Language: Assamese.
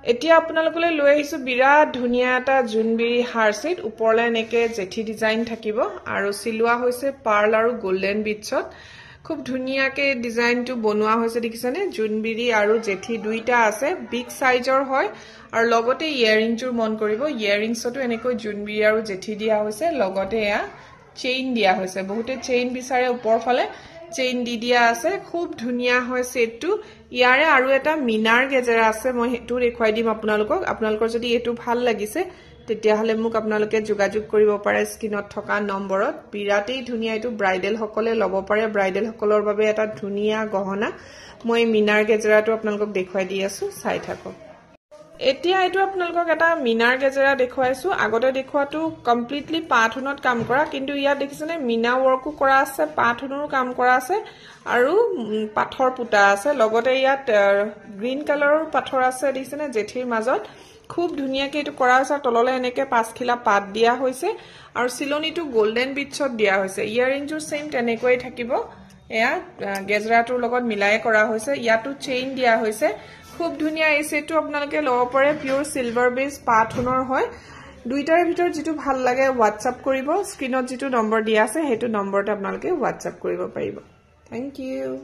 এতিয়া আপোনালোকলৈ লৈ আহিছো বিৰাট ধুনিয়া এটা জুনবিৰি হাৰ সেট ওপৰলে এনেকে জেঠি ডিজাইন থাকিব আৰু সিলোৱা হৈছে পাৰ্ল আৰু গোল্ডেন বিটছত খুব ধুনিয়াকে ডিজাইনটো বনোৱা হৈছে দেখিছানে জুনবিৰি আৰু জেঠি দুইটা আছে বিগ সাইজৰ হয় আৰু লগতে ইয়াৰিংটোৰ মন কৰিব ইয়াৰিংছটো এনেকৈ জুনবিৰি আৰু জেঠি দিয়া হৈছে লগতে এয়া চেইন দিয়া হৈছে বহুতে চেইন বিচাৰে ওপৰ ফালে চেইন দি দিয়া আছে খুব ধুনিয়া হয় সেটটো ইয়াৰে আৰু এটা মিনাৰ গেজেৰা আছে মই হেতু দেখুৱাই দিম আপোনালোকৰ যদি এটো ভাল লাগিছে তেতিয়া হলে মোক আপোনালোকে যোগাযোগ কৰিব পাৰে স্ক্ৰিনত থকা নম্বৰত বিৰাটেই ধুনিয়া এটো ব্ৰাইডেল সকলে লব পাৰে ব্ৰাইডেল সকলৰ বাবে এটা ধুনিয়া গহনা মই মিনাৰ গেজেৰাটো আপোনালোকক দেখুৱাই দি আছো চাই থাকক এতিয়া এটো আপোনালোকক এটা মিনাৰ গেজেৰা দেখুৱাইছো আগতে দেখুৱাটো কমপ্লিটলি পাথুনত কাম কৰা কিন্তু ইয়া দেখিছনে মিনা ওয়াৰ্কো কৰা আছে পাথুনৰ কাম কৰা আছে আৰু পাথৰ পুটা আছে লগতে ইয়াত গ্ৰীন কালাৰৰ পাথৰ আছে দেখিছনে জেঠিৰ মাজত খুব ধুনিয়াকে এটো কৰা আছে তললে এনেকে পাঁচখিলা পাত দিয়া হৈছে আৰু সিলনিটো গোল্ডেন বিটছত দিয়া হৈছে ইয়াৰিংজৰ সেম তেনেকৈ থাকিব এয়া গেজৰাটোৰ লগত মিলাই কৰা হৈছে ইয়াটো চেইন দিয়া হৈছে খুব ধুনিয়া এই সেটটো আপোনালোকে লব পাৰে পিওৰ সিলভাৰ বেস পাথুনৰ হয় দুইটাৰ ভিতৰ যেটো ভাল লাগে WhatsApp কৰিব স্ক্ৰিনত যেটো নম্বৰ দিয়া আছে হেতু নম্বৰতে আপোনালোকে WhatsApp কৰিব পাৰিব থ্যাংক ইউ